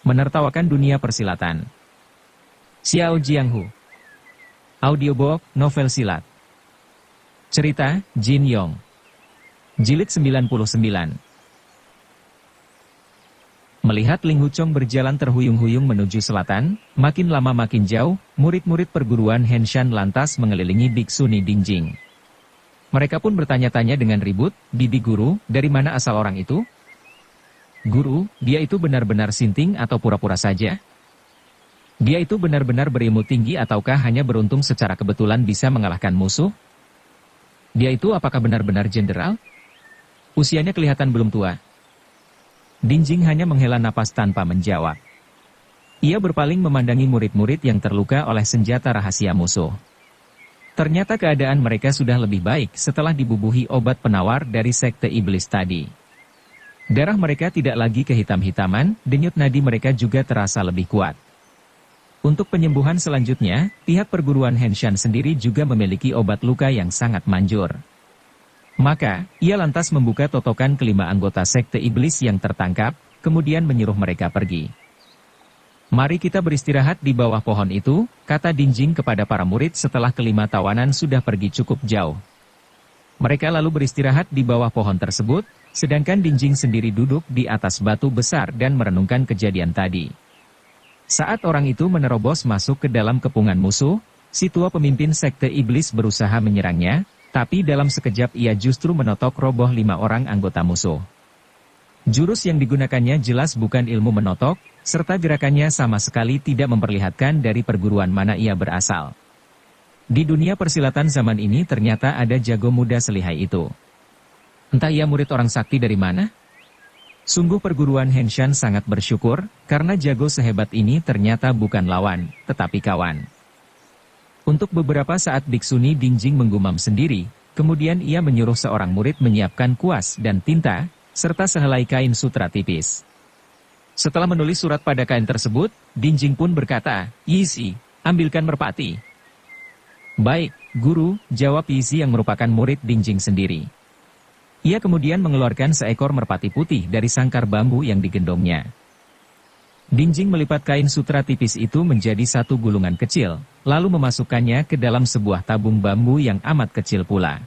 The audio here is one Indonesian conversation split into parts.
Menertawakan dunia persilatan. Xiao Jianghu. Audiobook, novel silat. Cerita, Jin Yong. Jilid 99. Melihat Ling Huchong berjalan terhuyung-huyung menuju selatan, makin lama makin jauh, murid-murid perguruan Henshan lantas mengelilingi Biksuni Dingjing. Mereka pun bertanya-tanya dengan ribut, "Bibi guru, dari mana asal orang itu?" "Guru, dia itu benar-benar sinting atau pura-pura saja? Dia itu benar-benar berilmu tinggi ataukah hanya beruntung secara kebetulan bisa mengalahkan musuh? Dia itu apakah benar-benar jenderal? Usianya kelihatan belum tua." Dingjing hanya menghela napas tanpa menjawab. Ia berpaling memandangi murid-murid yang terluka oleh senjata rahasia musuh. Ternyata keadaan mereka sudah lebih baik setelah dibubuhi obat penawar dari sekte iblis tadi. Darah mereka tidak lagi kehitam-hitaman, denyut nadi mereka juga terasa lebih kuat. Untuk penyembuhan selanjutnya, pihak perguruan Henshan sendiri juga memiliki obat luka yang sangat manjur. Maka, ia lantas membuka totokan kelima anggota sekte iblis yang tertangkap, kemudian menyuruh mereka pergi. "Mari kita beristirahat di bawah pohon itu," kata Dingjing kepada para murid setelah kelima tawanan sudah pergi cukup jauh. Mereka lalu beristirahat di bawah pohon tersebut, sedangkan Dingjing sendiri duduk di atas batu besar dan merenungkan kejadian tadi. Saat orang itu menerobos masuk ke dalam kepungan musuh, si tua pemimpin sekte iblis berusaha menyerangnya, tapi dalam sekejap ia justru menotok roboh 5 orang anggota musuh. Jurus yang digunakannya jelas bukan ilmu menotok, serta gerakannya sama sekali tidak memperlihatkan dari perguruan mana ia berasal. Di dunia persilatan zaman ini ternyata ada jago muda selihai itu. Entah ia murid orang sakti dari mana? Sungguh perguruan Henshan sangat bersyukur, karena jago sehebat ini ternyata bukan lawan, tetapi kawan. Untuk beberapa saat Biksuni Dingjing menggumam sendiri, kemudian ia menyuruh seorang murid menyiapkan kuas dan tinta, serta sehelai kain sutra tipis. Setelah menulis surat pada kain tersebut, Dingjing pun berkata, "Yisi, ambilkan merpati." "Baik, guru," jawab Yisi yang merupakan murid Dingjing sendiri. Ia kemudian mengeluarkan seekor merpati putih dari sangkar bambu yang digendongnya. Dingjing melipat kain sutra tipis itu menjadi satu gulungan kecil, lalu memasukkannya ke dalam sebuah tabung bambu yang amat kecil pula.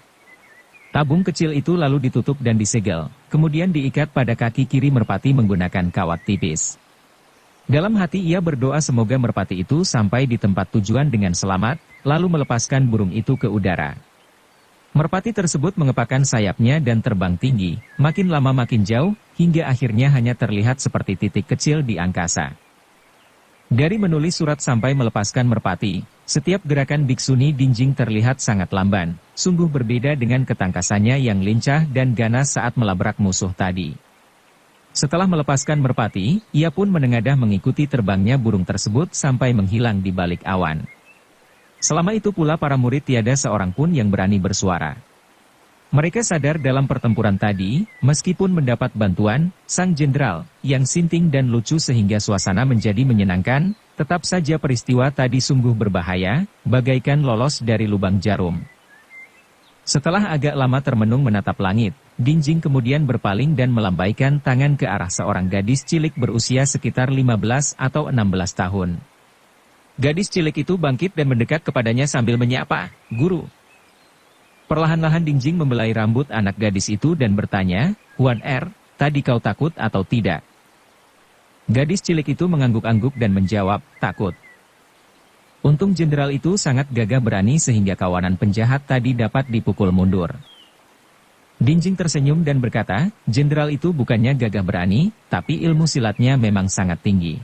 Tabung kecil itu lalu ditutup dan disegel, kemudian diikat pada kaki kiri merpati menggunakan kawat tipis. Dalam hati ia berdoa semoga merpati itu sampai di tempat tujuan dengan selamat, lalu melepaskan burung itu ke udara. Merpati tersebut mengepakkan sayapnya dan terbang tinggi, makin lama makin jauh, hingga akhirnya hanya terlihat seperti titik kecil di angkasa. Dari menulis surat sampai melepaskan merpati, setiap gerakan Biksuni Dingjing terlihat sangat lamban, sungguh berbeda dengan ketangkasannya yang lincah dan ganas saat melabrak musuh tadi. Setelah melepaskan merpati, ia pun menengadah mengikuti terbangnya burung tersebut sampai menghilang di balik awan. Selama itu pula para murid tiada seorang pun yang berani bersuara. Mereka sadar dalam pertempuran tadi, meskipun mendapat bantuan, sang jenderal, yang sinting dan lucu sehingga suasana menjadi menyenangkan, tetap saja peristiwa tadi sungguh berbahaya, bagaikan lolos dari lubang jarum. Setelah agak lama termenung menatap langit, Dingjing kemudian berpaling dan melambaikan tangan ke arah seorang gadis cilik berusia sekitar 15 atau 16 tahun. Gadis cilik itu bangkit dan mendekat kepadanya sambil menyapa, "Guru." Perlahan-lahan Dingjing membelai rambut anak gadis itu dan bertanya, "Huan Er, tadi kau takut atau tidak?" Gadis cilik itu mengangguk-angguk dan menjawab, "Takut." Untung jenderal itu sangat gagah berani sehingga kawanan penjahat tadi dapat dipukul mundur. Dingjing tersenyum dan berkata, jenderal itu bukannya gagah berani, tapi ilmu silatnya memang sangat tinggi.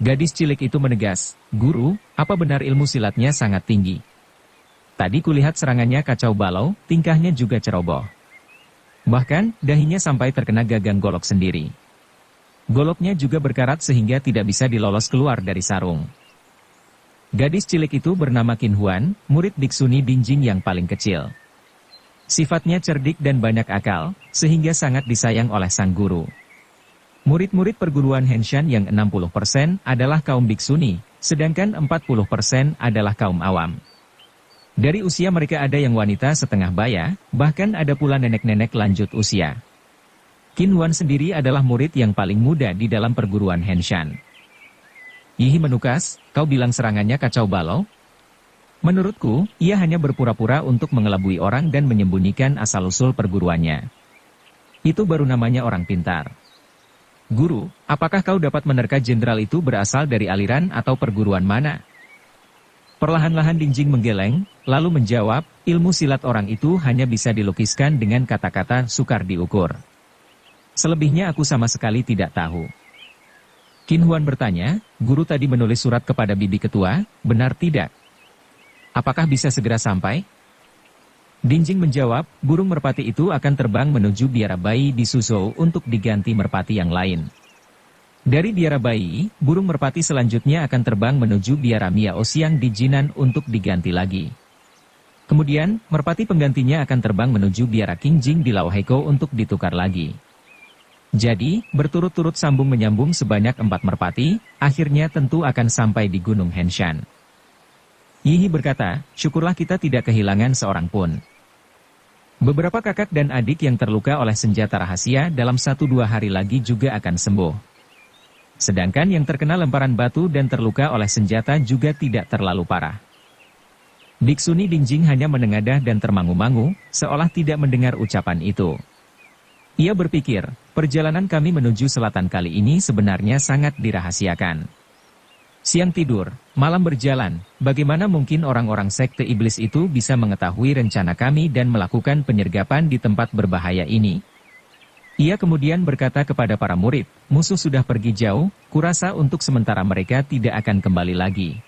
Gadis cilik itu menegas, "Guru, apa benar ilmu silatnya sangat tinggi? Tadi kulihat serangannya kacau balau, tingkahnya juga ceroboh. Bahkan, dahinya sampai terkena gagang golok sendiri. Goloknya juga berkarat sehingga tidak bisa dilolos keluar dari sarung." Gadis cilik itu bernama Qin Huan, murid Biksuni Dingjing yang paling kecil. Sifatnya cerdik dan banyak akal, sehingga sangat disayang oleh sang guru. Murid-murid perguruan Henshan yang 60% adalah kaum Biksuni, sedangkan 40% adalah kaum awam. Dari usia mereka ada yang wanita setengah baya, bahkan ada pula nenek-nenek lanjut usia. Qin Huan sendiri adalah murid yang paling muda di dalam perguruan Henshan. Yihi menukas, kau bilang serangannya kacau balau? Menurutku, ia hanya berpura-pura untuk mengelabui orang dan menyembunyikan asal-usul perguruannya. Itu baru namanya orang pintar. Guru, apakah kau dapat menerka jenderal itu berasal dari aliran atau perguruan mana? Perlahan-lahan Dingjing menggeleng, lalu menjawab, ilmu silat orang itu hanya bisa dilukiskan dengan kata-kata sukar diukur. Selebihnya aku sama sekali tidak tahu. Qin Huan bertanya, guru tadi menulis surat kepada bibi ketua, benar tidak? Apakah bisa segera sampai? Dingjing menjawab, burung merpati itu akan terbang menuju biara bayi di Suzhou untuk diganti merpati yang lain. Dari biara bayi, burung merpati selanjutnya akan terbang menuju biara Miao Xiang di Jinan untuk diganti lagi. Kemudian, merpati penggantinya akan terbang menuju biara Qingjing di Laohaiko untuk ditukar lagi. Jadi, berturut-turut sambung menyambung sebanyak 4 merpati, akhirnya tentu akan sampai di Gunung Henshan. Yihi berkata, syukurlah kita tidak kehilangan seorang pun. Beberapa kakak dan adik yang terluka oleh senjata rahasia dalam 1-2 hari lagi juga akan sembuh. Sedangkan yang terkena lemparan batu dan terluka oleh senjata juga tidak terlalu parah. Biksuni Dingjing hanya menengadah dan termangu-mangu, seolah tidak mendengar ucapan itu. Ia berpikir, perjalanan kami menuju selatan kali ini sebenarnya sangat dirahasiakan. Siang tidur, malam berjalan, bagaimana mungkin orang-orang sekte iblis itu bisa mengetahui rencana kami dan melakukan penyergapan di tempat berbahaya ini? Ia kemudian berkata kepada para murid, musuh sudah pergi jauh, kurasa untuk sementara mereka tidak akan kembali lagi.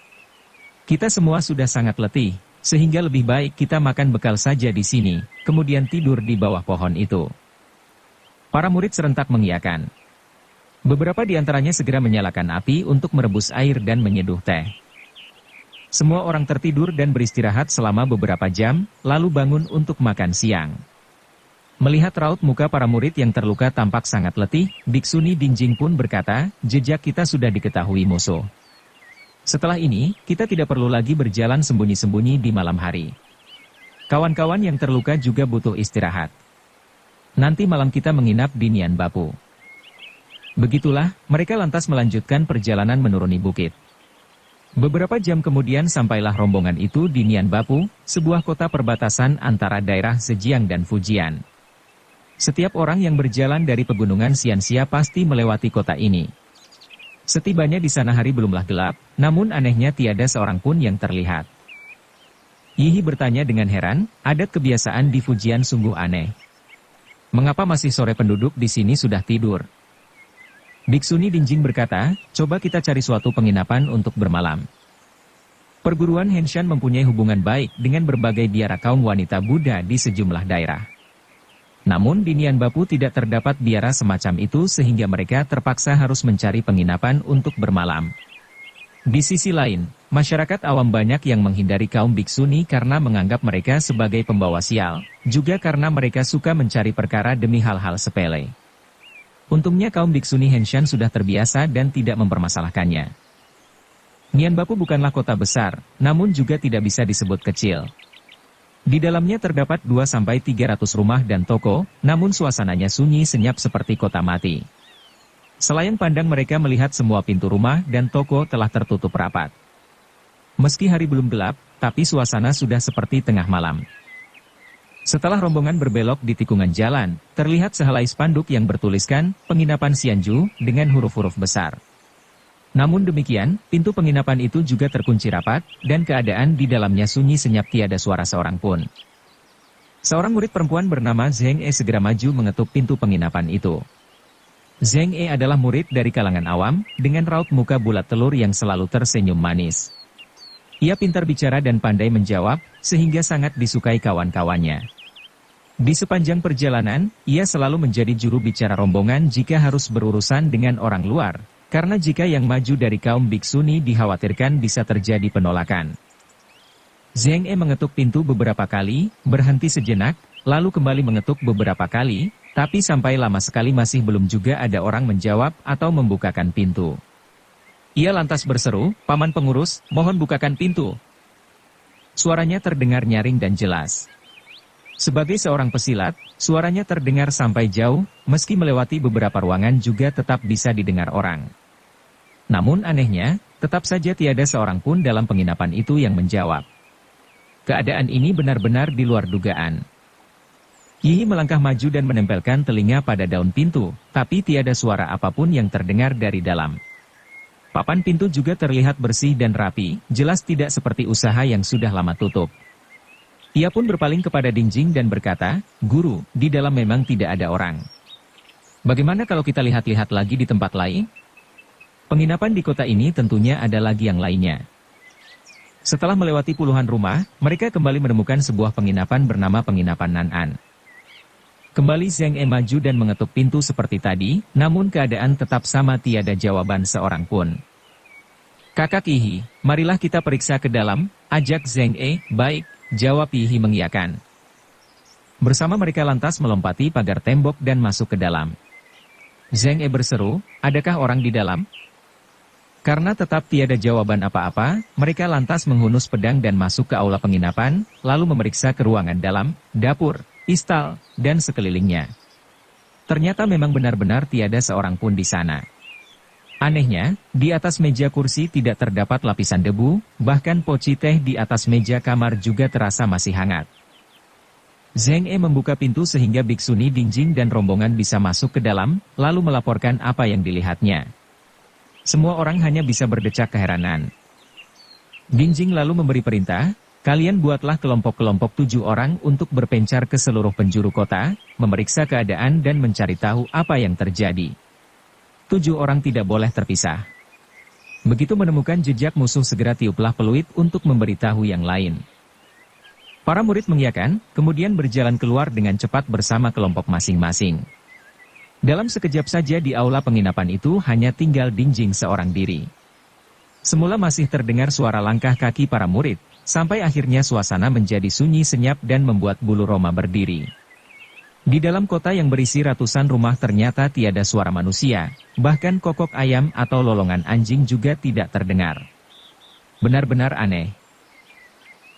Kita semua sudah sangat letih, sehingga lebih baik kita makan bekal saja di sini, kemudian tidur di bawah pohon itu. Para murid serentak mengiyakan. Beberapa di antaranya segera menyalakan api untuk merebus air dan menyeduh teh. Semua orang tertidur dan beristirahat selama beberapa jam, lalu bangun untuk makan siang. Melihat raut muka para murid yang terluka tampak sangat letih, Biksuni Dingjing pun berkata, jejak kita sudah diketahui musuh. Setelah ini, kita tidak perlu lagi berjalan sembunyi-sembunyi di malam hari. Kawan-kawan yang terluka juga butuh istirahat. Nanti malam kita menginap di Nian Bapu. Begitulah, mereka lantas melanjutkan perjalanan menuruni bukit. Beberapa jam kemudian sampailah rombongan itu di Nian Bapu, sebuah kota perbatasan antara daerah Zhejiang dan Fujian. Setiap orang yang berjalan dari pegunungan Xianxia pasti melewati kota ini. Setibanya di sana hari belumlah gelap, namun anehnya tiada seorang pun yang terlihat. Yihi bertanya dengan heran, adat kebiasaan di Fujian sungguh aneh. Mengapa masih sore penduduk di sini sudah tidur? Biksuni Dingjing berkata, coba kita cari suatu penginapan untuk bermalam. Perguruan Henshan mempunyai hubungan baik dengan berbagai biara kaum wanita Buddha di sejumlah daerah. Namun di Nian Bapu tidak terdapat biara semacam itu sehingga mereka terpaksa harus mencari penginapan untuk bermalam. Di sisi lain, masyarakat awam banyak yang menghindari kaum biksuni karena menganggap mereka sebagai pembawa sial, juga karena mereka suka mencari perkara demi hal-hal sepele. Untungnya kaum biksuni Henshan sudah terbiasa dan tidak mempermasalahkannya. Nian Bapu bukanlah kota besar, namun juga tidak bisa disebut kecil. Di dalamnya terdapat 2-300 rumah dan toko, namun suasananya sunyi senyap seperti kota mati. Selayang pandang mereka melihat semua pintu rumah dan toko telah tertutup rapat. Meski hari belum gelap, tapi suasana sudah seperti tengah malam. Setelah rombongan berbelok di tikungan jalan, terlihat sehelai spanduk yang bertuliskan, penginapan Xianju, dengan huruf-huruf besar. Namun demikian, pintu penginapan itu juga terkunci rapat, dan keadaan di dalamnya sunyi senyap tiada suara seorang pun. Seorang murid perempuan bernama Zheng E segera maju mengetuk pintu penginapan itu. Zheng E adalah murid dari kalangan awam, dengan raut muka bulat telur yang selalu tersenyum manis. Ia pintar bicara dan pandai menjawab, sehingga sangat disukai kawan-kawannya. Di sepanjang perjalanan, ia selalu menjadi juru bicara rombongan jika harus berurusan dengan orang luar, karena jika yang maju dari kaum biksuni dikhawatirkan bisa terjadi penolakan. Zheng E mengetuk pintu beberapa kali, berhenti sejenak, lalu kembali mengetuk beberapa kali, tapi sampai lama sekali masih belum juga ada orang menjawab atau membukakan pintu. Ia lantas berseru, "Paman pengurus, mohon bukakan pintu." Suaranya terdengar nyaring dan jelas. Sebagai seorang pesilat, suaranya terdengar sampai jauh, meski melewati beberapa ruangan juga tetap bisa didengar orang. Namun anehnya, tetap saja tiada seorang pun dalam penginapan itu yang menjawab. Keadaan ini benar-benar di luar dugaan. Yihi melangkah maju dan menempelkan telinga pada daun pintu, tapi tiada suara apapun yang terdengar dari dalam. Papan pintu juga terlihat bersih dan rapi, jelas tidak seperti usaha yang sudah lama tutup. Ia pun berpaling kepada Dingjing dan berkata, "Guru, di dalam memang tidak ada orang. Bagaimana kalau kita lihat-lihat lagi di tempat lain? Penginapan di kota ini tentunya ada lagi yang lainnya." Setelah melewati puluhan rumah, mereka kembali menemukan sebuah penginapan bernama Penginapan Nan-an. Kembali Zheng E maju dan mengetuk pintu seperti tadi, namun keadaan tetap sama, tiada jawaban seorang pun. "Kakak Yihi, marilah kita periksa ke dalam," ajak Zheng E. "Baik," jawab Yihi mengiyakan. Bersama mereka lantas melompati pagar tembok dan masuk ke dalam. Zheng E berseru, "Adakah orang di dalam?" Karena tetap tiada jawaban apa-apa, mereka lantas menghunus pedang dan masuk ke aula penginapan, lalu memeriksa ke ruangan dalam, dapur, istal, dan sekelilingnya. Ternyata memang benar-benar tiada seorang pun di sana. Anehnya, di atas meja kursi tidak terdapat lapisan debu, bahkan poci teh di atas meja kamar juga terasa masih hangat. Zheng E membuka pintu sehingga Biksuni Dingjing dan rombongan bisa masuk ke dalam, lalu melaporkan apa yang dilihatnya. Semua orang hanya bisa berdecak keheranan. Dingjing lalu memberi perintah, "Kalian buatlah kelompok-kelompok 7 orang untuk berpencar ke seluruh penjuru kota, memeriksa keadaan dan mencari tahu apa yang terjadi. 7 orang tidak boleh terpisah. Begitu menemukan jejak musuh segera tiuplah peluit untuk memberitahu yang lain." Para murid mengiyakan, kemudian berjalan keluar dengan cepat bersama kelompok masing-masing. Dalam sekejap saja di aula penginapan itu hanya tinggal Dingjing seorang diri. Semula masih terdengar suara langkah kaki para murid, sampai akhirnya suasana menjadi sunyi senyap dan membuat bulu roma berdiri. Di dalam kota yang berisi ratusan rumah ternyata tiada suara manusia, bahkan kokok ayam atau lolongan anjing juga tidak terdengar. Benar-benar aneh.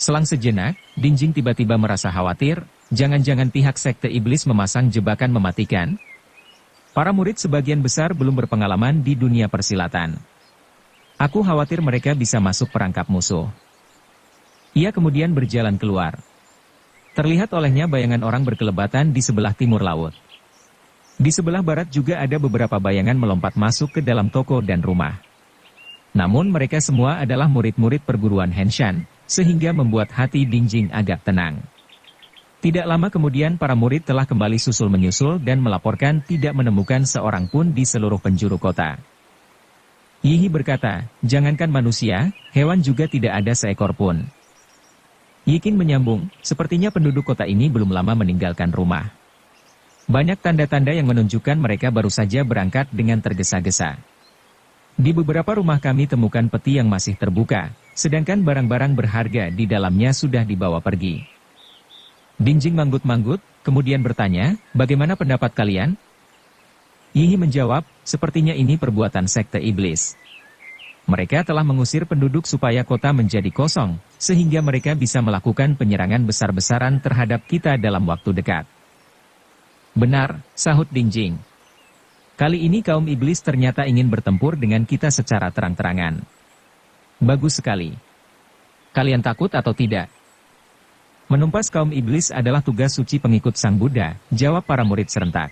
Selang sejenak, Dingjing tiba-tiba merasa khawatir, jangan-jangan pihak sekte iblis memasang jebakan mematikan. Para murid sebagian besar belum berpengalaman di dunia persilatan. Aku khawatir mereka bisa masuk perangkap musuh. Ia kemudian berjalan keluar. Terlihat olehnya bayangan orang berkelebatan di sebelah timur laut. Di sebelah barat juga ada beberapa bayangan melompat masuk ke dalam toko dan rumah. Namun mereka semua adalah murid-murid perguruan Henshan, sehingga membuat hati Dingjing agak tenang. Tidak lama kemudian para murid telah kembali susul-menyusul dan melaporkan tidak menemukan seorang pun di seluruh penjuru kota. Yihi berkata, "Jangankan manusia, hewan juga tidak ada seekor pun." Yikin menyambung, "Sepertinya penduduk kota ini belum lama meninggalkan rumah. Banyak tanda-tanda yang menunjukkan mereka baru saja berangkat dengan tergesa-gesa. Di beberapa rumah kami temukan peti yang masih terbuka, sedangkan barang-barang berharga di dalamnya sudah dibawa pergi." Dingjing manggut-manggut, kemudian bertanya, "Bagaimana pendapat kalian?" Yihi menjawab, "Sepertinya ini perbuatan sekte iblis. Mereka telah mengusir penduduk supaya kota menjadi kosong, sehingga mereka bisa melakukan penyerangan besar-besaran terhadap kita dalam waktu dekat." "Benar," sahut Dingjing. "Kali ini kaum iblis ternyata ingin bertempur dengan kita secara terang-terangan. Bagus sekali. Kalian takut atau tidak?" "Menumpas kaum iblis adalah tugas suci pengikut Sang Buddha," jawab para murid serentak.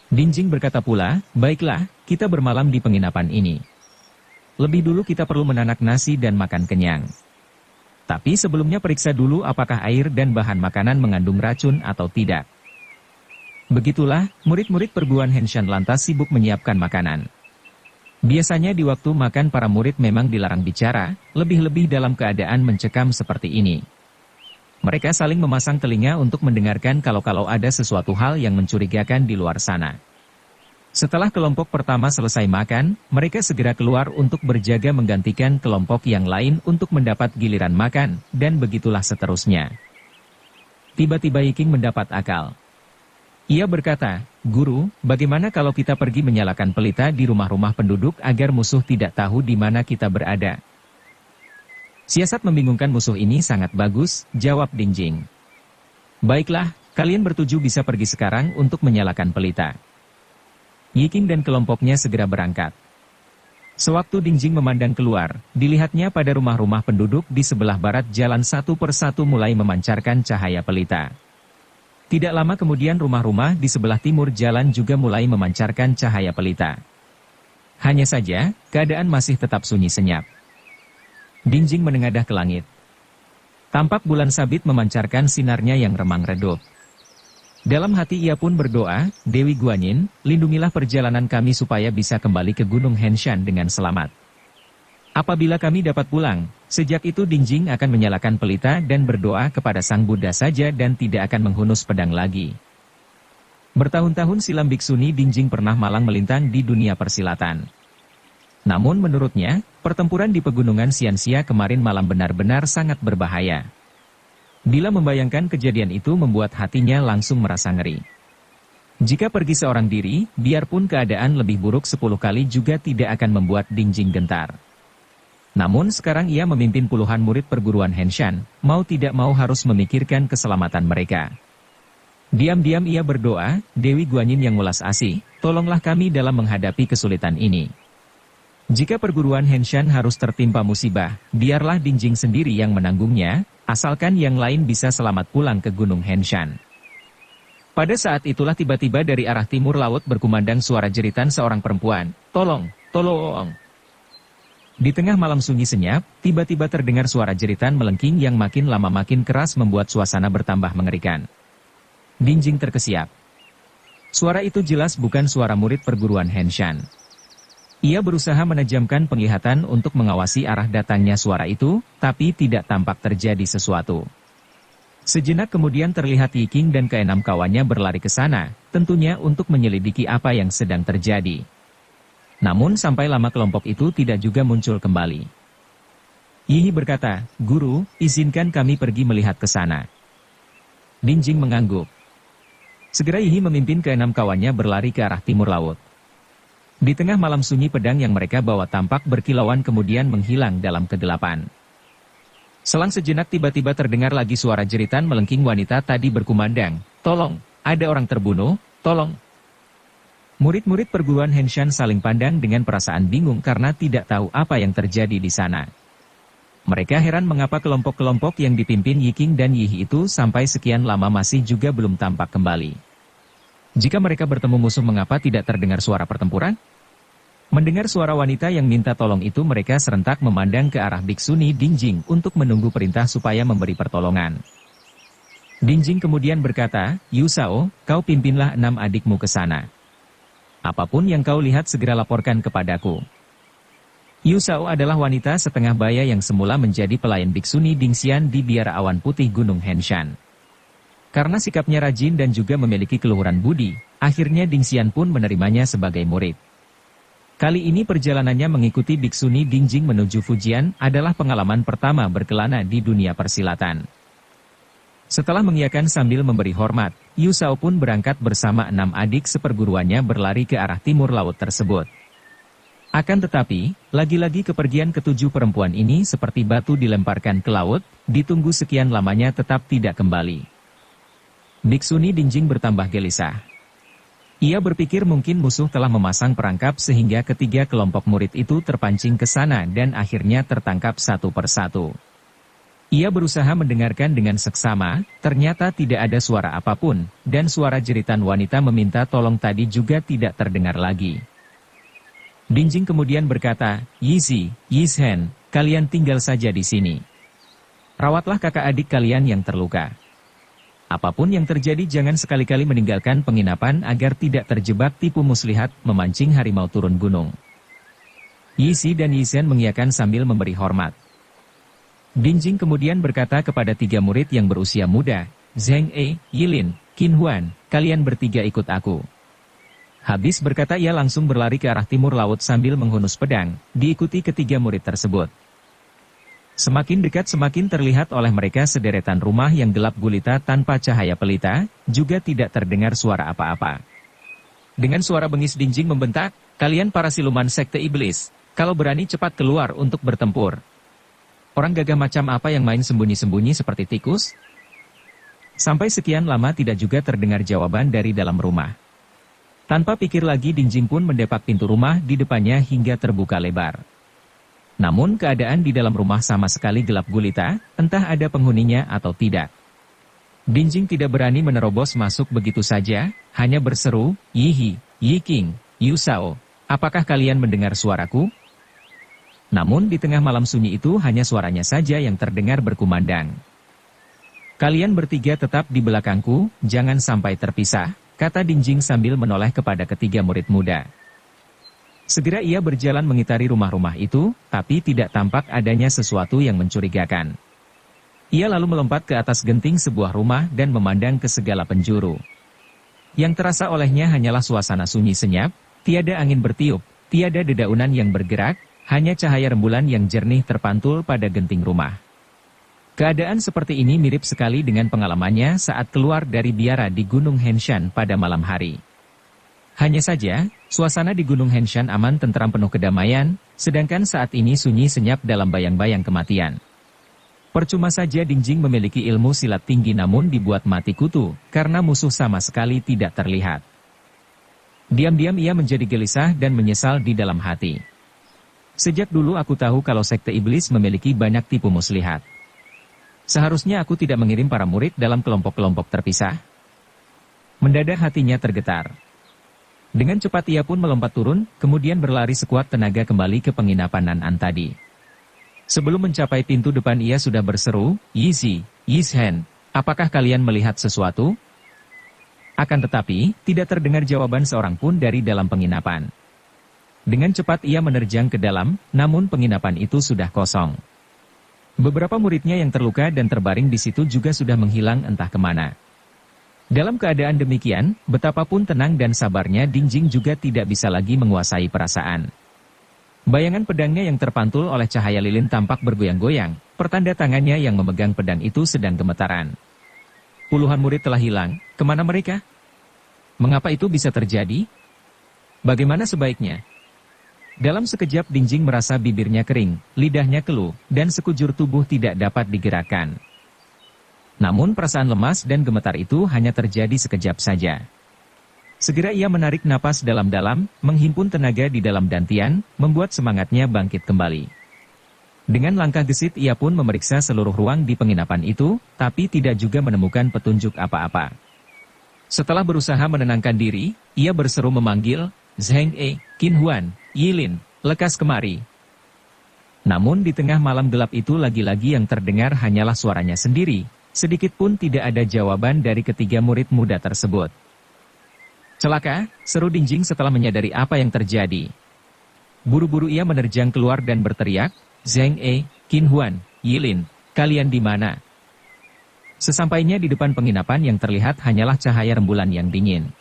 Dingjing berkata pula, "Baiklah, kita bermalam di penginapan ini. Lebih dulu kita perlu menanak nasi dan makan kenyang. Tapi sebelumnya periksa dulu apakah air dan bahan makanan mengandung racun atau tidak." Begitulah, murid-murid perguruan Henshan lantas sibuk menyiapkan makanan. Biasanya di waktu makan para murid memang dilarang bicara, lebih-lebih dalam keadaan mencekam seperti ini. Mereka saling memasang telinga untuk mendengarkan kalau ada sesuatu hal yang mencurigakan di luar sana. Setelah kelompok pertama selesai makan, mereka segera keluar untuk berjaga menggantikan kelompok yang lain untuk mendapat giliran makan, dan begitulah seterusnya. Tiba-tiba Yiking mendapat akal. Ia berkata, "Guru, bagaimana kalau kita pergi menyalakan pelita di rumah-rumah penduduk agar musuh tidak tahu di mana kita berada?" "Siasat membingungkan musuh ini sangat bagus," jawab Dingjing. Baiklah, kalian bertujuh bisa pergi sekarang untuk menyalakan pelita. Yiking dan kelompoknya segera berangkat. Sewaktu Dingjing memandang keluar, dilihatnya pada rumah-rumah penduduk di sebelah barat jalan satu persatu mulai memancarkan cahaya pelita. Tidak lama kemudian rumah-rumah di sebelah timur jalan juga mulai memancarkan cahaya pelita. Hanya saja, keadaan masih tetap sunyi senyap. Dingjing menengadah ke langit. Tampak bulan sabit memancarkan sinarnya yang remang-redup. Dalam hati ia pun berdoa, Dewi Guanyin, lindungilah perjalanan kami supaya bisa kembali ke Gunung Henshan dengan selamat. Apabila kami dapat pulang, sejak itu Dingjing akan menyalakan pelita dan berdoa kepada Sang Buddha saja dan tidak akan menghunus pedang lagi. Bertahun-tahun silam Biksuni Dingjing pernah malang melintang di dunia persilatan. Namun menurutnya, pertempuran di pegunungan Xianxia kemarin malam benar-benar sangat berbahaya. Bila membayangkan kejadian itu membuat hatinya langsung merasa ngeri. Jika pergi seorang diri, biarpun keadaan lebih buruk 10 kali juga tidak akan membuat Dingjing gentar. Namun sekarang ia memimpin puluhan murid perguruan Henshan, mau tidak mau harus memikirkan keselamatan mereka. Diam-diam ia berdoa, Dewi Guanyin yang welas asih, tolonglah kami dalam menghadapi kesulitan ini. Jika perguruan Henshan harus tertimpa musibah, biarlah Dingjing sendiri yang menanggungnya, asalkan yang lain bisa selamat pulang ke Gunung Henshan. Pada saat itulah tiba-tiba dari arah timur laut berkumandang suara jeritan seorang perempuan, "Tolong, tolong!" Di tengah malam sunyi senyap, tiba-tiba terdengar suara jeritan melengking yang makin lama makin keras membuat suasana bertambah mengerikan. Dingjing terkesiap. Suara itu jelas bukan suara murid perguruan Henshan. Ia berusaha menajamkan penglihatan untuk mengawasi arah datangnya suara itu, tapi tidak tampak terjadi sesuatu. Sejenak kemudian terlihat Yiking dan keenam kawannya berlari ke sana, tentunya untuk menyelidiki apa yang sedang terjadi. Namun sampai lama kelompok itu tidak juga muncul kembali. Yihi berkata, "Guru, izinkan kami pergi melihat ke sana." Dingjing mengangguk. Segera Yihi memimpin keenam kawannya berlari ke arah timur laut. Di tengah malam sunyi pedang yang mereka bawa tampak berkilauan kemudian menghilang dalam kegelapan. Selang sejenak tiba-tiba terdengar lagi suara jeritan melengking wanita tadi berkumandang, "Tolong, ada orang terbunuh, tolong." Murid-murid perguruan Henshan saling pandang dengan perasaan bingung karena tidak tahu apa yang terjadi di sana. Mereka heran mengapa kelompok-kelompok yang dipimpin Yiking dan Yihi itu sampai sekian lama masih juga belum tampak kembali. Jika mereka bertemu musuh mengapa tidak terdengar suara pertempuran? Mendengar suara wanita yang minta tolong itu mereka serentak memandang ke arah Biksuni Dingjing untuk menunggu perintah supaya memberi pertolongan. Dingjing kemudian berkata, "Yusao, kau pimpinlah 6 adikmu ke sana. Apapun yang kau lihat segera laporkan kepadaku." Yusao adalah wanita setengah baya yang semula menjadi pelayan Biksuni Dingxian di biara awan putih Gunung Henshan. Karena sikapnya rajin dan juga memiliki keluhuran budi, akhirnya Dingxian pun menerimanya sebagai murid. Kali ini perjalanannya mengikuti Biksuni Dingjing menuju Fujian adalah pengalaman pertama berkelana di dunia persilatan. Setelah mengiyakan sambil memberi hormat, Yusao pun berangkat bersama 6 adik seperguruannya berlari ke arah timur laut tersebut. Akan tetapi, lagi-lagi kepergian ketujuh perempuan ini seperti batu dilemparkan ke laut, ditunggu sekian lamanya tetap tidak kembali. Biksuni Dingjing bertambah gelisah. Ia berpikir mungkin musuh telah memasang perangkap sehingga ketiga kelompok murid itu terpancing ke sana dan akhirnya tertangkap satu persatu. Ia berusaha mendengarkan dengan seksama, ternyata tidak ada suara apapun, dan suara jeritan wanita meminta tolong tadi juga tidak terdengar lagi. Dingjing kemudian berkata, "Yizi, Yizhen, kalian tinggal saja di sini. Rawatlah kakak adik kalian yang terluka. Apapun yang terjadi jangan sekali-kali meninggalkan penginapan agar tidak terjebak tipu muslihat memancing harimau turun gunung." Yizi dan Yizhen mengiyakan sambil memberi hormat. Dingjing kemudian berkata kepada 3 murid yang berusia muda, "Zheng E, Yilin, Qin Huan, kalian bertiga ikut aku." Habis berkata ia langsung berlari ke arah timur laut sambil menghunus pedang, diikuti ketiga murid tersebut. Semakin dekat semakin terlihat oleh mereka sederetan rumah yang gelap gulita tanpa cahaya pelita, juga tidak terdengar suara apa-apa. Dengan suara bengis Dingjing membentak, "Kalian para siluman sekte iblis, kalau berani cepat keluar untuk bertempur. Orang gagah macam apa yang main sembunyi-sembunyi seperti tikus?" Sampai sekian lama tidak juga terdengar jawaban dari dalam rumah. Tanpa pikir lagi Dingjing pun mendepak pintu rumah di depannya hingga terbuka lebar. Namun keadaan di dalam rumah sama sekali gelap gulita, entah ada penghuninya atau tidak. Dingjing tidak berani menerobos masuk begitu saja, hanya berseru, "Yihi, Yiking, Yusao, apakah kalian mendengar suaraku?" Namun di tengah malam sunyi itu hanya suaranya saja yang terdengar berkumandang. "Kalian bertiga tetap di belakangku, jangan sampai terpisah," kata Dingjing sambil menoleh kepada ketiga murid muda. Segera ia berjalan mengitari rumah-rumah itu, tapi tidak tampak adanya sesuatu yang mencurigakan. Ia lalu melompat ke atas genting sebuah rumah dan memandang ke segala penjuru. Yang terasa olehnya hanyalah suasana sunyi senyap, tiada angin bertiup, tiada dedaunan yang bergerak, hanya cahaya rembulan yang jernih terpantul pada genting rumah. Keadaan seperti ini mirip sekali dengan pengalamannya saat keluar dari biara di Gunung Henshan pada malam hari. Hanya saja, suasana di Gunung Henshan aman tentram penuh kedamaian, sedangkan saat ini sunyi senyap dalam bayang-bayang kematian. Percuma saja Dingjing memiliki ilmu silat tinggi namun dibuat mati kutu, karena musuh sama sekali tidak terlihat. Diam-diam ia menjadi gelisah dan menyesal di dalam hati. Sejak dulu aku tahu kalau sekte iblis memiliki banyak tipu muslihat. Seharusnya aku tidak mengirim para murid dalam kelompok-kelompok terpisah. Mendadak hatinya tergetar. Dengan cepat ia pun melompat turun, kemudian berlari sekuat tenaga kembali ke penginapan Nan-an tadi. Sebelum mencapai pintu depan ia sudah berseru, "Yizi, Yishen, apakah kalian melihat sesuatu?" Akan tetapi, tidak terdengar jawaban seorang pun dari dalam penginapan. Dengan cepat ia menerjang ke dalam, namun penginapan itu sudah kosong. Beberapa muridnya yang terluka dan terbaring di situ juga sudah menghilang entah kemana. Dalam keadaan demikian, betapapun tenang dan sabarnya Dingjing juga tidak bisa lagi menguasai perasaan. Bayangan pedangnya yang terpantul oleh cahaya lilin tampak bergoyang-goyang, pertanda tangannya yang memegang pedang itu sedang gemetaran. Puluhan murid telah hilang, kemana mereka? Mengapa itu bisa terjadi? Bagaimana sebaiknya? Dalam sekejap Dingjing merasa bibirnya kering, lidahnya keluh, dan sekujur tubuh tidak dapat digerakkan. Namun perasaan lemas dan gemetar itu hanya terjadi sekejap saja. Segera ia menarik napas dalam-dalam, menghimpun tenaga di dalam dantian, membuat semangatnya bangkit kembali. Dengan langkah gesit ia pun memeriksa seluruh ruang di penginapan itu, tapi tidak juga menemukan petunjuk apa-apa. Setelah berusaha menenangkan diri, ia berseru memanggil, "Zheng E, Qin Huan, Yilin, lekas kemari." Namun di tengah malam gelap itu lagi-lagi yang terdengar hanyalah suaranya sendiri, sedikit pun tidak ada jawaban dari ketiga murid muda tersebut. "Celaka," seru Dingjing setelah menyadari apa yang terjadi. Buru-buru ia menerjang keluar dan berteriak, "Zheng E, Qin Huan, Yilin, kalian di mana?" Sesampainya di depan penginapan yang terlihat hanyalah cahaya rembulan yang dingin.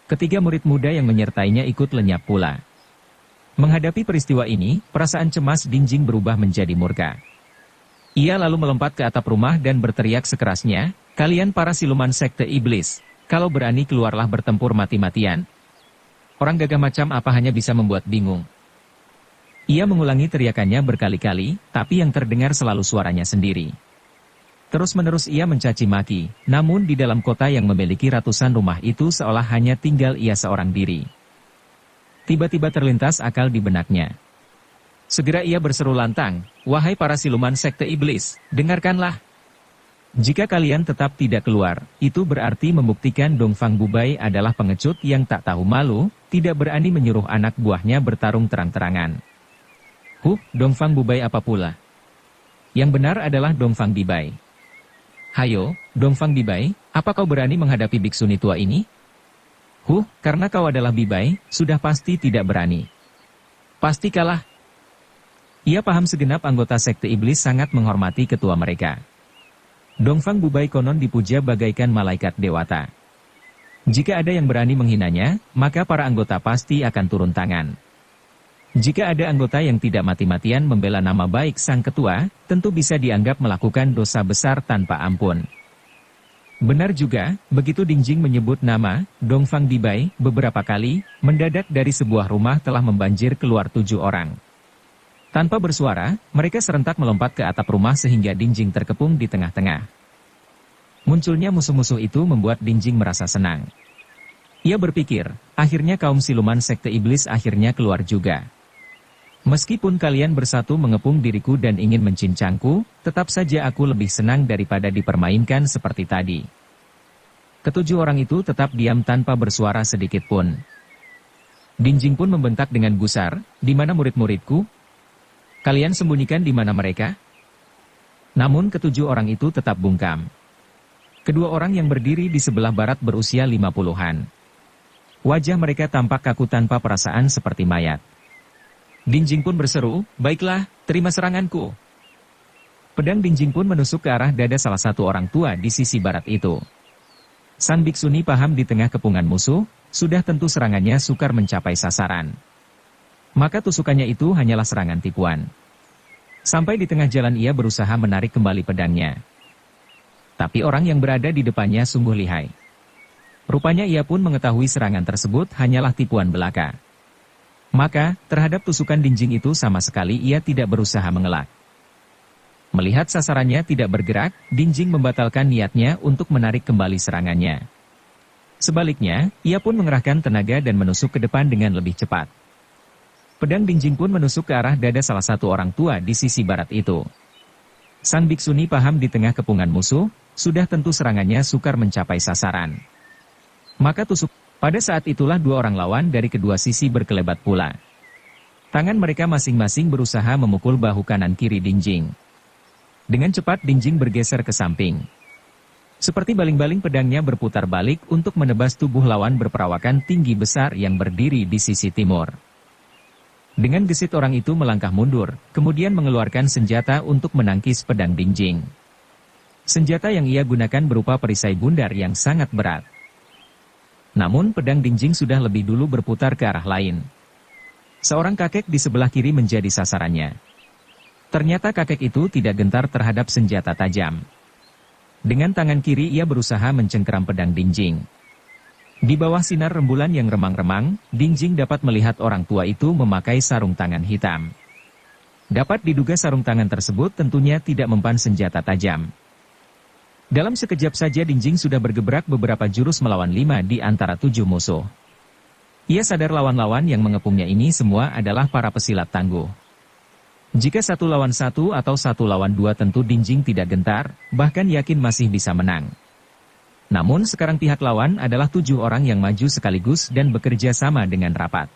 Ketiga murid muda yang menyertainya ikut lenyap pula. Menghadapi peristiwa ini, perasaan cemas Dingjing berubah menjadi murka. Ia lalu melompat ke atap rumah dan berteriak sekerasnya, "Kalian para siluman sekte iblis! Kalau berani keluarlah bertempur mati-matian. Orang gagah macam apa hanya bisa membuat bingung." Ia mengulangi teriakannya berkali-kali, tapi yang terdengar selalu suaranya sendiri. Terus-menerus ia mencaci maki, namun di dalam kota yang memiliki ratusan rumah itu seolah hanya tinggal ia seorang diri. Tiba-tiba terlintas akal di benaknya. Segera ia berseru lantang, "Wahai para siluman sekte iblis, dengarkanlah. Jika kalian tetap tidak keluar, itu berarti membuktikan Dongfang Bubai adalah pengecut yang tak tahu malu, tidak berani menyuruh anak buahnya bertarung terang-terangan." Dongfang Bubai apa pula? Yang benar adalah Dongfang Bibai. "Hayo, Dongfang Bibai, apa kau berani menghadapi biksuni tua ini?" Karena kau adalah Bibai, sudah pasti tidak berani. Pasti kalah." Ia paham segenap anggota sekte iblis sangat menghormati ketua mereka. Dongfang Bubai konon dipuja bagaikan malaikat dewata. Jika ada yang berani menghinanya, maka para anggota pasti akan turun tangan. Jika ada anggota yang tidak mati-matian membela nama baik sang ketua, tentu bisa dianggap melakukan dosa besar tanpa ampun. Benar juga, begitu Dingjing menyebut nama Dongfang Bibai beberapa kali, mendadak dari sebuah rumah telah membanjir keluar 7 orang. Tanpa bersuara, mereka serentak melompat ke atap rumah sehingga Dingjing terkepung di tengah-tengah. Munculnya musuh-musuh itu membuat Dingjing merasa senang. Ia berpikir, akhirnya kaum siluman sekte iblis akhirnya keluar juga. Meskipun kalian bersatu mengepung diriku dan ingin mencincangku, tetap saja aku lebih senang daripada dipermainkan seperti tadi. Ketujuh orang itu tetap diam tanpa bersuara sedikit pun. Dingjing pun membentak dengan gusar, "Di mana murid-muridku? Kalian sembunyikan di mana mereka?" Namun ketujuh orang itu tetap bungkam. Kedua orang yang berdiri di sebelah barat berusia 50-an. Wajah mereka tampak kaku tanpa perasaan seperti mayat. Dingjing pun berseru, "Baiklah, terima seranganku." Pedang Dingjing pun menusuk ke arah dada salah satu orang tua di sisi barat itu. Sang biksuni paham di tengah kepungan musuh, sudah tentu serangannya sukar mencapai sasaran. Maka tusukannya itu hanyalah serangan tipuan. Sampai di tengah jalan ia berusaha menarik kembali pedangnya. Tapi orang yang berada di depannya sungguh lihai. Rupanya ia pun mengetahui serangan tersebut hanyalah tipuan belaka. Maka, terhadap tusukan Dingjing itu sama sekali ia tidak berusaha mengelak. Melihat sasarannya tidak bergerak, Dingjing membatalkan niatnya untuk menarik kembali serangannya. Sebaliknya, ia pun mengerahkan tenaga dan menusuk ke depan dengan lebih cepat. Pedang Dingjing pun menusuk ke arah dada salah satu orang tua di sisi barat itu. Sang biksuni paham di tengah kepungan musuh, sudah tentu serangannya sukar mencapai sasaran. Maka tusuk. Pada saat itulah dua orang lawan dari kedua sisi berkelebat pula. Tangan mereka masing-masing berusaha memukul bahu kanan kiri Dingjing. Dengan cepat Dingjing bergeser ke samping. Seperti baling-baling pedangnya berputar balik untuk menebas tubuh lawan berperawakan tinggi besar yang berdiri di sisi timur. Dengan gesit orang itu melangkah mundur, kemudian mengeluarkan senjata untuk menangkis pedang Dingjing. Senjata yang ia gunakan berupa perisai bundar yang sangat berat. Namun pedang Dingjing sudah lebih dulu berputar ke arah lain. Seorang kakek di sebelah kiri menjadi sasarannya. Ternyata kakek itu tidak gentar terhadap senjata tajam. Dengan tangan kiri ia berusaha mencengkeram pedang Dingjing. Di bawah sinar rembulan yang remang-remang, Dingjing dapat melihat orang tua itu memakai sarung tangan hitam. Dapat diduga sarung tangan tersebut tentunya tidak mempan senjata tajam. Dalam sekejap saja Dingjing sudah bergebrak beberapa jurus melawan 5 di antara 7 musuh. Ia sadar lawan-lawan yang mengepungnya ini semua adalah para pesilat tangguh. Jika 1 lawan 1 atau 1 lawan 2 tentu Dingjing tidak gentar, bahkan yakin masih bisa menang. Namun sekarang pihak lawan adalah 7 orang yang maju sekaligus dan bekerja sama dengan rapat.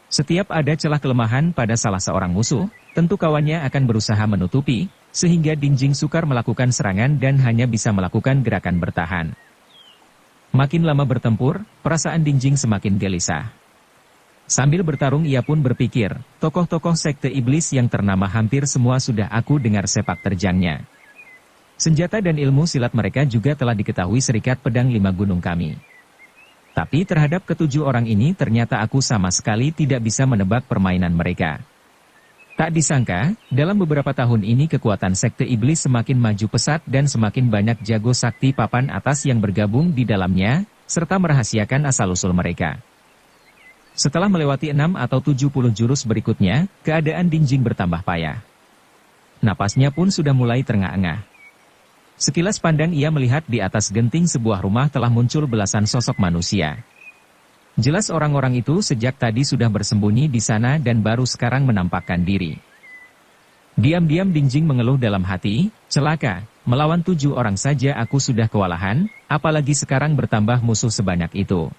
Setiap ada celah kelemahan pada salah seorang musuh, tentu kawannya akan berusaha menutupi, sehingga Dingjing sukar melakukan serangan dan hanya bisa melakukan gerakan bertahan. Makin lama bertempur, perasaan Dingjing semakin gelisah. Sambil bertarung ia pun berpikir, tokoh-tokoh sekte iblis yang ternama hampir semua sudah aku dengar sepak terjangnya. Senjata dan ilmu silat mereka juga telah diketahui serikat pedang 5 gunung kami. Tapi terhadap ketujuh orang ini ternyata aku sama sekali tidak bisa menebak permainan mereka. Tak disangka, dalam beberapa tahun ini kekuatan sekte iblis semakin maju pesat dan semakin banyak jago sakti papan atas yang bergabung di dalamnya, serta merahasiakan asal-usul mereka. Setelah melewati 6 atau 70 jurus berikutnya, keadaan Dingjing bertambah payah. Napasnya pun sudah mulai terengah-engah. Sekilas pandang ia melihat di atas genting sebuah rumah telah muncul belasan sosok manusia. Jelas orang-orang itu sejak tadi sudah bersembunyi di sana dan baru sekarang menampakkan diri. Diam-diam Dingjing mengeluh dalam hati, celaka, melawan 7 orang saja aku sudah kewalahan, apalagi sekarang bertambah musuh sebanyak itu.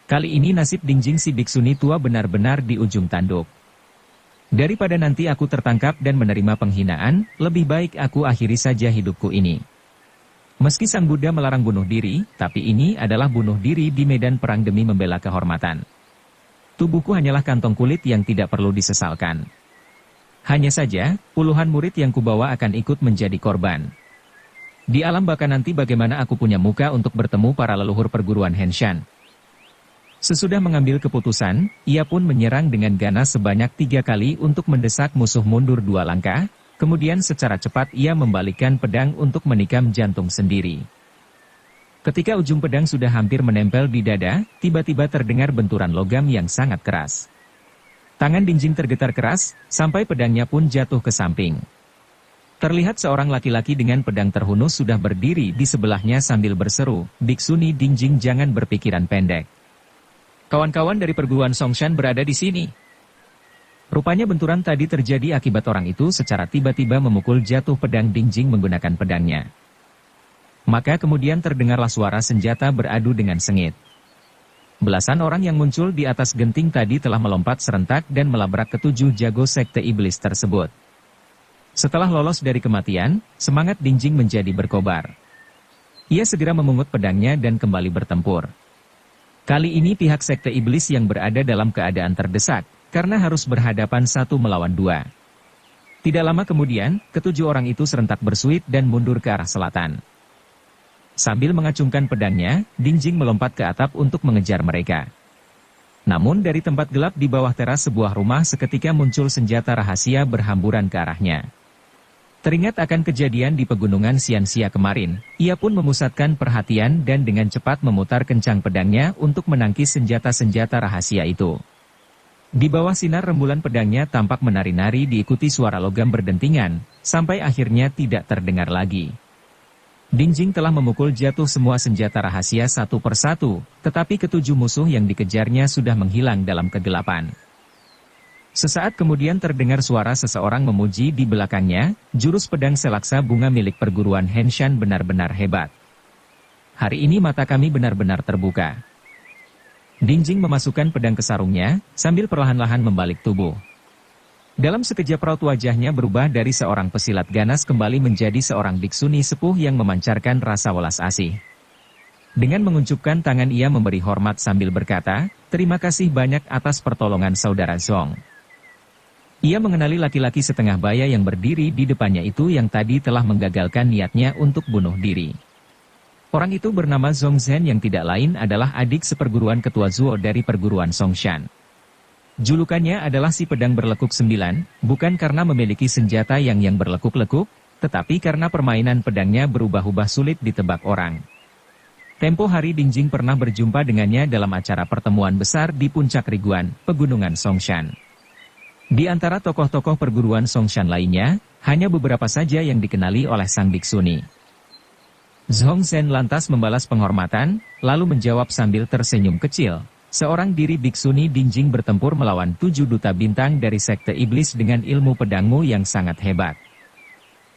Kali ini nasib Dingjing si biksuni tua benar-benar di ujung tanduk. Daripada nanti aku tertangkap dan menerima penghinaan, lebih baik aku akhiri saja hidupku ini. Meski Sang Buddha melarang bunuh diri, tapi ini adalah bunuh diri di medan perang demi membela kehormatan. Tubuhku hanyalah kantong kulit yang tidak perlu disesalkan. Hanya saja, puluhan murid yang kubawa akan ikut menjadi korban. Di alam baka nanti bagaimana aku punya muka untuk bertemu para leluhur perguruan Henshan. Sesudah mengambil keputusan, ia pun menyerang dengan ganas sebanyak 3 kali untuk mendesak musuh mundur 2 langkah, kemudian secara cepat ia membalikkan pedang untuk menikam jantung sendiri. Ketika ujung pedang sudah hampir menempel di dada, tiba-tiba terdengar benturan logam yang sangat keras. Tangan Dingjing tergetar keras, sampai pedangnya pun jatuh ke samping. Terlihat seorang laki-laki dengan pedang terhunus sudah berdiri di sebelahnya sambil berseru, "Biksuni Dingjing, jangan berpikiran pendek. Kawan-kawan dari perguruan Songshan berada di sini." Rupanya benturan tadi terjadi akibat orang itu secara tiba-tiba memukul jatuh pedang Dingjing menggunakan pedangnya. Maka kemudian terdengarlah suara senjata beradu dengan sengit. Belasan orang yang muncul di atas genting tadi telah melompat serentak dan melabrak ketujuh jago sekte iblis tersebut. Setelah lolos dari kematian, semangat Dingjing menjadi berkobar. Ia segera memungut pedangnya dan kembali bertempur. Kali ini pihak sekte iblis yang berada dalam keadaan terdesak, karena harus berhadapan 1 melawan 2. Tidak lama kemudian, ketujuh orang itu serentak bersuit dan mundur ke arah selatan. Sambil mengacungkan pedangnya, Dingjing melompat ke atap untuk mengejar mereka. Namun dari tempat gelap di bawah teras sebuah rumah seketika muncul senjata rahasia berhamburan ke arahnya. Teringat akan kejadian di pegunungan Xianxia kemarin, ia pun memusatkan perhatian dan dengan cepat memutar kencang pedangnya untuk menangkis senjata-senjata rahasia itu. Di bawah sinar rembulan pedangnya tampak menari-nari diikuti suara logam berdentingan, sampai akhirnya tidak terdengar lagi. Dingjing telah memukul jatuh semua senjata rahasia satu persatu, tetapi ketujuh musuh yang dikejarnya sudah menghilang dalam kegelapan. Sesaat kemudian terdengar suara seseorang memuji di belakangnya, "Jurus pedang selaksa bunga milik perguruan Henshan benar-benar hebat. Hari ini mata kami benar-benar terbuka." Dingjing memasukkan pedang ke sarungnya, sambil perlahan-lahan membalik tubuh. Dalam sekejap raut wajahnya berubah dari seorang pesilat ganas kembali menjadi seorang biksuni sepuh yang memancarkan rasa welas asih. Dengan menguncupkan tangan ia memberi hormat sambil berkata, "Terima kasih banyak atas pertolongan saudara Zong." Ia mengenali laki-laki setengah baya yang berdiri di depannya itu yang tadi telah menggagalkan niatnya untuk bunuh diri. Orang itu bernama Zhong Zhen yang tidak lain adalah adik seperguruan ketua Zuo dari perguruan Songshan. Julukannya adalah si pedang berlekuk 9, bukan karena memiliki senjata yang berlekuk-lekuk, tetapi karena permainan pedangnya berubah-ubah sulit ditebak orang. Tempo hari Dingjing pernah berjumpa dengannya dalam acara pertemuan besar di puncak Riguan, pegunungan Songshan. Di antara tokoh-tokoh perguruan Songshan lainnya, hanya beberapa saja yang dikenali oleh sang biksuni. Zhong Zhen lantas membalas penghormatan, lalu menjawab sambil tersenyum kecil, "Seorang diri biksuni Dingjing bertempur melawan 7 duta bintang dari sekte iblis dengan ilmu pedangmu yang sangat hebat.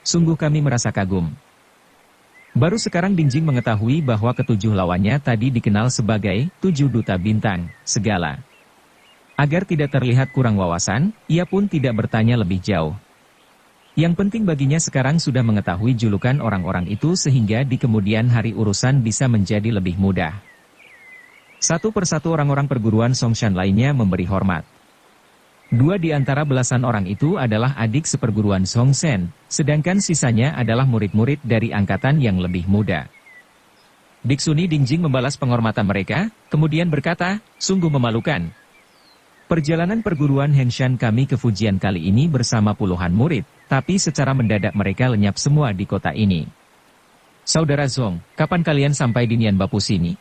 Sungguh kami merasa kagum." Baru sekarang Dingjing mengetahui bahwa ketujuh lawannya tadi dikenal sebagai 7 duta bintang, segala. Agar tidak terlihat kurang wawasan, ia pun tidak bertanya lebih jauh. Yang penting baginya sekarang sudah mengetahui julukan orang-orang itu sehingga di kemudian hari urusan bisa menjadi lebih mudah. Satu persatu orang-orang perguruan Songshan lainnya memberi hormat. 2 di antara belasan orang itu adalah adik seperguruan Zhong Zhen, sedangkan sisanya adalah murid-murid dari angkatan yang lebih muda. Biksuni Dingjing membalas penghormatan mereka, kemudian berkata, "Sungguh memalukan. Perjalanan perguruan Henshan kami ke Fujian kali ini bersama puluhan murid, tapi secara mendadak mereka lenyap semua di kota ini. Saudara Zhong, kapan kalian sampai di Nian Bapu sini?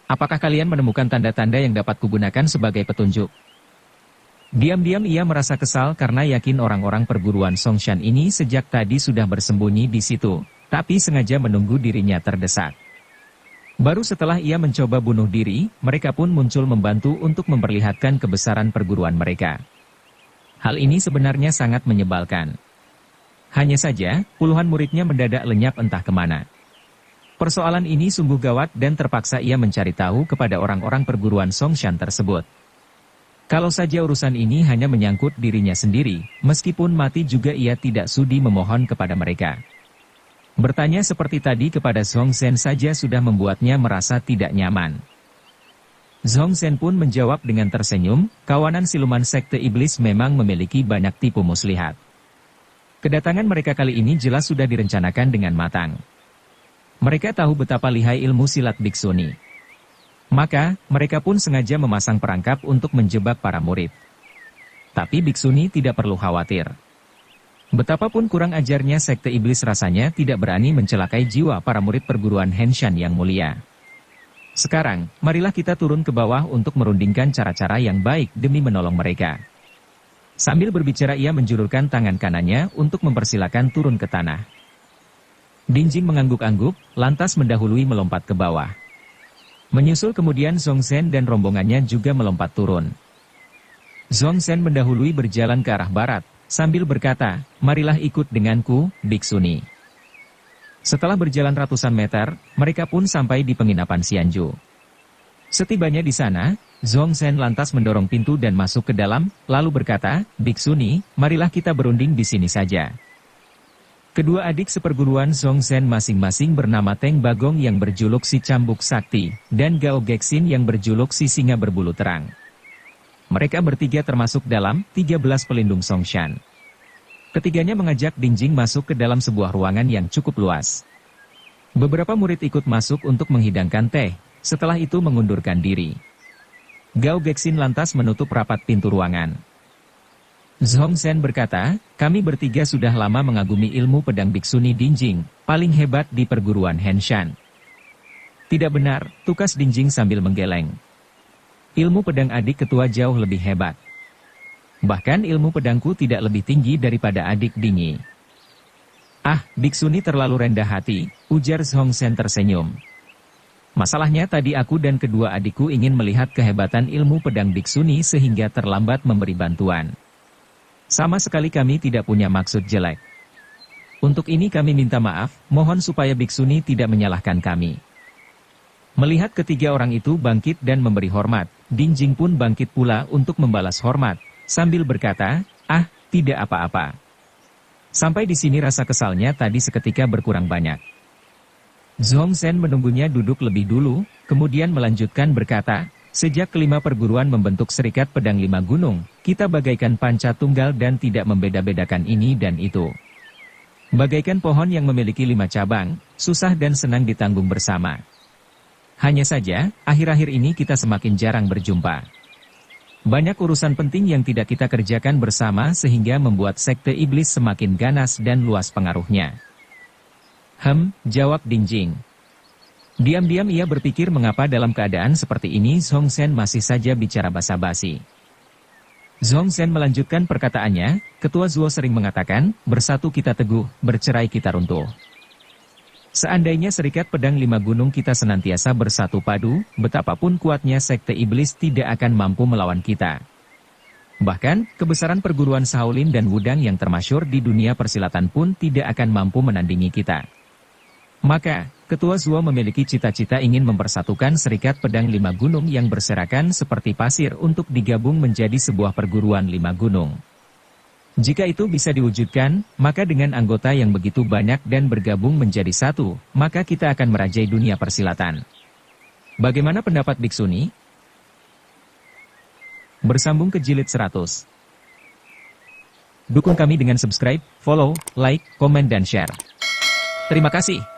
Apakah kalian menemukan tanda-tanda yang dapat kugunakan sebagai petunjuk?" Diam-diam ia merasa kesal karena yakin orang-orang perguruan Songshan ini sejak tadi sudah bersembunyi di situ, tapi sengaja menunggu dirinya terdesak. Baru setelah ia mencoba bunuh diri, mereka pun muncul membantu untuk memperlihatkan kebesaran perguruan mereka. Hal ini sebenarnya sangat menyebalkan. Hanya saja, puluhan muridnya mendadak lenyap entah kemana. Persoalan ini sungguh gawat dan terpaksa ia mencari tahu kepada orang-orang perguruan Songshan tersebut. Kalau saja urusan ini hanya menyangkut dirinya sendiri, meskipun mati juga ia tidak sudi memohon kepada mereka. Bertanya seperti tadi kepada Zhong Zhen saja sudah membuatnya merasa tidak nyaman. Zhong Zhen pun menjawab dengan tersenyum, kawanan siluman sekte iblis memang memiliki banyak tipu muslihat. Kedatangan mereka kali ini jelas sudah direncanakan dengan matang. Mereka tahu betapa lihai ilmu silat biksuni. Maka, mereka pun sengaja memasang perangkap untuk menjebak para murid. Tapi biksuni tidak perlu khawatir. Betapapun kurang ajarnya sekte iblis rasanya tidak berani mencelakai jiwa para murid perguruan Henshan yang mulia. Sekarang, marilah kita turun ke bawah untuk merundingkan cara-cara yang baik demi menolong mereka. Sambil berbicara ia menjulurkan tangan kanannya untuk mempersilakan turun ke tanah. Dingjing mengangguk-angguk, lantas mendahului melompat ke bawah. Menyusul kemudian Zhongzhen dan rombongannya juga melompat turun. Zhongzhen mendahului berjalan ke arah barat, sambil berkata, marilah ikut denganku, Biksuni. Setelah berjalan ratusan meter, mereka pun sampai di penginapan Xianju. Setibanya di sana, Zhongzhen lantas mendorong pintu dan masuk ke dalam, lalu berkata, Biksuni, marilah kita berunding di sini saja. Kedua adik seperguruan Zhongzhen masing-masing bernama Teng Bagong yang berjuluk si Cambuk Sakti, dan Gao Gexin yang berjuluk si Singa Berbulu Terang. Mereka bertiga termasuk dalam 13 pelindung Songshan. Ketiganya mengajak Dingjing masuk ke dalam sebuah ruangan yang cukup luas. Beberapa murid ikut masuk untuk menghidangkan teh, setelah itu mengundurkan diri. Gao Gexin lantas menutup rapat pintu ruangan. Zhongzhen berkata, kami bertiga sudah lama mengagumi ilmu pedang Biksuni Dingjing, paling hebat di perguruan Henshan. Tidak benar, tukas Dingjing sambil menggeleng. Ilmu pedang adik ketua jauh lebih hebat. Bahkan ilmu pedangku tidak lebih tinggi daripada adik Dingi. Ah, Biksuni terlalu rendah hati, ujar Zhongzhen tersenyum. Masalahnya tadi aku dan kedua adikku ingin melihat kehebatan ilmu pedang Biksuni sehingga terlambat memberi bantuan. Sama sekali kami tidak punya maksud jelek. Untuk ini kami minta maaf, mohon supaya Biksuni tidak menyalahkan kami. Melihat ketiga orang itu bangkit dan memberi hormat, Dingjing pun bangkit pula untuk membalas hormat. Sambil berkata, ah, tidak apa-apa. Sampai di sini rasa kesalnya tadi seketika berkurang banyak. Zhongzhen menunggunya duduk lebih dulu, kemudian melanjutkan berkata, sejak kelima perguruan membentuk Serikat Pedang Lima Gunung, kita bagaikan panca tunggal dan tidak membeda-bedakan ini dan itu. Bagaikan pohon yang memiliki 5 cabang, susah dan senang ditanggung bersama. Hanya saja, akhir-akhir ini kita semakin jarang berjumpa. Banyak urusan penting yang tidak kita kerjakan bersama sehingga membuat sekte iblis semakin ganas dan luas pengaruhnya. Jawab Dingjing. Diam-diam ia berpikir mengapa dalam keadaan seperti ini Zhongzhen masih saja bicara basa-basi. Zhongzhen melanjutkan perkataannya, Ketua Zuo sering mengatakan, bersatu kita teguh, bercerai kita runtuh. Seandainya Serikat Pedang Lima Gunung kita senantiasa bersatu padu, betapapun kuatnya sekte iblis tidak akan mampu melawan kita. Bahkan, kebesaran perguruan Shaolin dan Wudang yang termasyhur di dunia persilatan pun tidak akan mampu menandingi kita. Maka, Ketua Zuo memiliki cita-cita ingin mempersatukan Serikat Pedang Lima Gunung yang berserakan seperti pasir untuk digabung menjadi sebuah perguruan lima gunung. Jika itu bisa diwujudkan, maka dengan anggota yang begitu banyak dan bergabung menjadi satu, maka kita akan merajai dunia persilatan. Bagaimana pendapat Biksuni? Bersambung ke jilid 100. Dukung kami dengan subscribe, follow, like, komen dan share. Terima kasih.